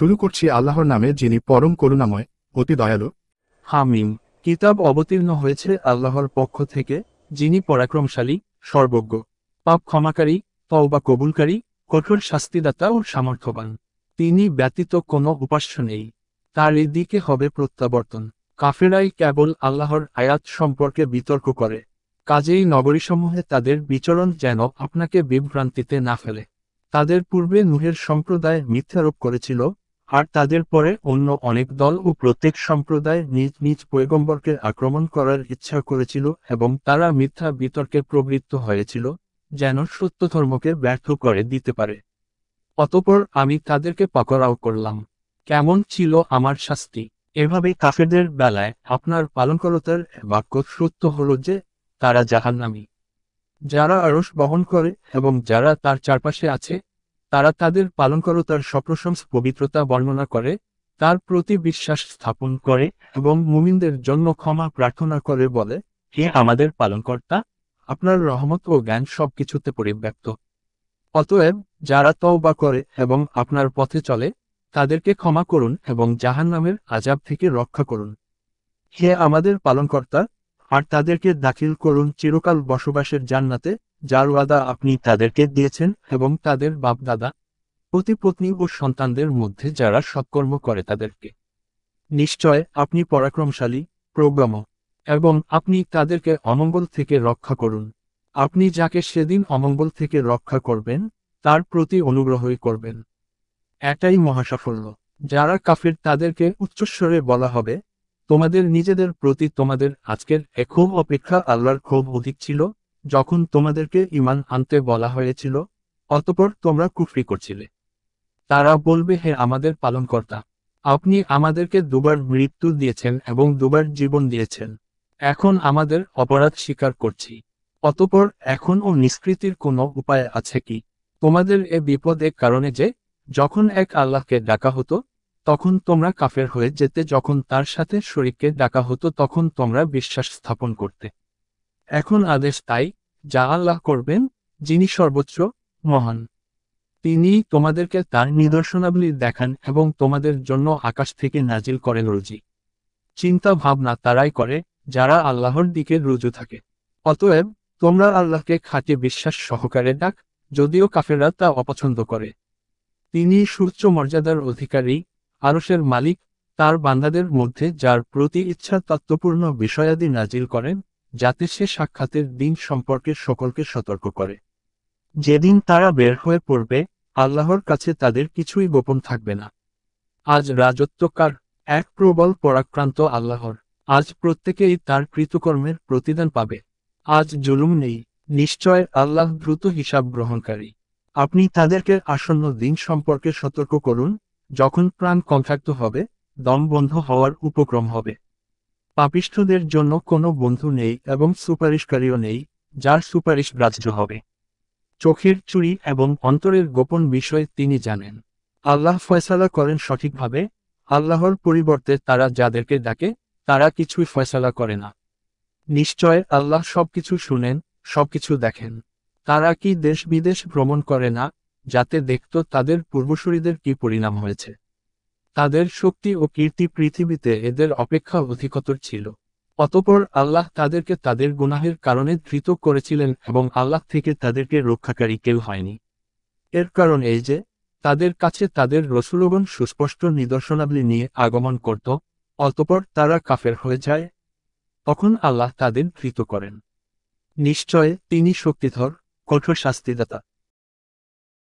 শুরু করছি আল্লাহর নামে, যিনি পরম করুণাময়, অতি দয়ালু। হামিম। কিতাব অবতীর্ণ হয়েছে আল্লাহর পক্ষ থেকে, যিনি পরাক্রমশালী, সর্বজ্ঞ, পাপ ক্ষমাকারী, তওবা কবুলকারী, কঠোর শাস্তিদাতা ও সামর্থ্যবান। তিনি ব্যতীত কোনো উপাস্য নেই, তার দিকে হবে প্রত্যাবর্তন। কাফেরাই কেবল আল্লাহর আয়াত সম্পর্কে বিতর্ক করে, কাজেই নগরীসমূহে তাদের বিচরণ যেন আপনাকে বিভ্রান্তিতে না ফেলে। তাদের পূর্বে নূহের সম্প্রদায় মিথ্যারোপ করেছিল, আর তাদের পরে অন্য অনেক দল ও প্রত্যেক সম্প্রদায় নিজ নিজ পয়গম্বরকে আক্রমণ করার ইচ্ছা করেছিল এবং তারা মিথ্যা বিতর্কে প্রবৃত্ত হয়েছিল, যেন সত্য ধর্মকে ব্যর্থ করে দিতে পারে। অতঃপর আমি তাদেরকে পাকড়াও করলাম। কেমন ছিল আমার শাস্তি! এভাবে কাফেরদের বেলায় আপনার পালনকর্তার বাক্য সত্য হল যে, তারা জাহান্নামী। যারা আরশ বহন করে এবং যারা তার চারপাশে আছে, তারা তাদের পালনকর্তার সপ্রশংস পবিত্রতা বর্ণনা করে, তার প্রতি বিশ্বাস স্থাপন করে এবং মুমিনদের জন্য ক্ষমা প্রার্থনা করে বলে, হে আমাদের পালনকর্তা, আপনার রহমত ও জ্ঞান সবকিছুতে পরিব্যাপ্ত। অতএব যারা তওবা করে এবং আপনার পথে চলে, তাদেরকে ক্ষমা করুন এবং জাহান্নামের আযাব থেকে রক্ষা করুন। হে আমাদের পালনকর্তা, আর তাদেরকে দাখিল করুন চিরকাল বসবাসের জান্নাতে, যার ওয়াদা আপনি তাদেরকে দিয়েছেন, এবং তাদের বাপ-দাদা, পতি-পত্নী ও সন্তানদের মধ্যে যারা সৎকর্ম করে তাদেরকে। নিশ্চয় আপনি পরাক্রমশালী, প্রজ্ঞাম, এবং আপনি তাদেরকে অমঙ্গল থেকে রক্ষা করুন। আপনি যাকে সেদিন অমঙ্গল থেকে রক্ষা করবেন, তার প্রতি অনুগ্রহই করবেন। এটাই মহাসাফল্য। যারা কাফির তাদেরকে উচ্চস্বরে বলা হবে, তোমাদের নিজেদের প্রতি তোমাদের আজকের এ ক্ষোভ অপেক্ষা আল্লাহর ক্ষোভ অধিক ছিল, যখন তোমাদেরকে ঈমান আনতে বলা হয়েছিল, অতঃপর তোমরা কুফরি করছিলে। তারা বলবে, হে আমাদের পালনকর্তা, আপনি আমাদেরকে দুবার মৃত্যু দিয়েছেন এবং দুবার জীবন দিয়েছেন। এখন আমাদের অপরাধ স্বীকার করছি। অতঃপর এখন ও নিষ্কৃতির কোনো উপায় আছে কি? তোমাদের এ বিপদের কারণে যে, যখন এক আল্লাহকে ডাকা হতো, তখন তোমরা কাফের হয়ে যেতে, যখন তার সাথে শরীককে ডাকা হতো তখন তোমরা বিশ্বাস স্থাপন করতে। এখন আদেশ তাই, যা আল্লাহ করবেন, যিনি সর্বোচ্চ, মহান। তিনি তোমাদেরকে তার নিদর্শনাবলী দেখান এবং তোমাদের জন্য আকাশ থেকে নাজিল করেন রুজি। চিন্তা ভাবনা তারাই করে, যারা আল্লাহর দিকে রুজু থাকে। অতএব তোমরা আল্লাহকে খাঁটি বিশ্বাস সহকারে ডাক, যদিও কাফেররা তা অপছন্দ করে। তিনি সুউচ্চ মর্যাদার অধিকারী, আরশের মালিক, তার বান্দাদের মধ্যে যার প্রতি ইচ্ছা তত্ত্বপূর্ণ বিষয়াদি নাজিল করেন, যাতে সে সাক্ষাতের দিন সম্পর্কে সকলকে সতর্ক করে। যেদিন তারা বের হয়ে পড়বে, আল্লাহর কাছে তাদের কিছুই গোপন থাকবে না। আজ রাজত্ব কার? এক প্রবল পরাক্রান্ত আল্লাহর। আজ প্রত্যেকেই তার কৃতকর্মের প্রতিদান পাবে। আজ জুলুম নেই। নিশ্চয় আল্লাহ দ্রুত হিসাব গ্রহণকারী। আপনি তাদেরকে আসন্ন দিন সম্পর্কে সতর্ক করুন, যখন প্রাণ কণ্ঠাক্ত হবে, দম বন্ধ হওয়ার উপক্রম হবে। পাপিষ্ঠদের জন্য কোনো বন্ধু নেই এবং সুপারিশকারীও নেই, যার সুপারিশ গ্রাহ্য হবে। চোখের চুরি এবং অন্তরের গোপন বিষয় তিনি জানেন। আল্লাহ ফয়সালা করেন সঠিকভাবে। আল্লাহর পরিবর্তে তারা যাদেরকে ডাকে, তারা কিছুই ফয়সালা করে না। নিশ্চয় আল্লাহ সবকিছু শুনেন, সবকিছু দেখেন। তারা কি দেশ বিদেশ ভ্রমণ করে না, যাতে দেখত তাদের পূর্বসূরীদের কি পরিণাম হয়েছে? তাদের শক্তি ও কীর্তি পৃথিবীতে এদের অপেক্ষা অধিকতর ছিল। অতঃপর আল্লাহ তাদেরকে তাদের গুনাহের কারণে ধৃত করেছিলেন এবং আল্লাহ থেকে তাদেরকে রক্ষাকারী কেউ হয়নি। এর কারণ এই যে, তাদের কাছে তাদের রসূলগণ সুস্পষ্ট নিদর্শনাবলী নিয়ে আগমন করত, অতঃপর তারা কাফের হয়ে যায়। তখন আল্লাহ তাদের ধৃত করেন। নিশ্চয় তিনি শক্তিধর, কঠোর শাস্তিদাতা।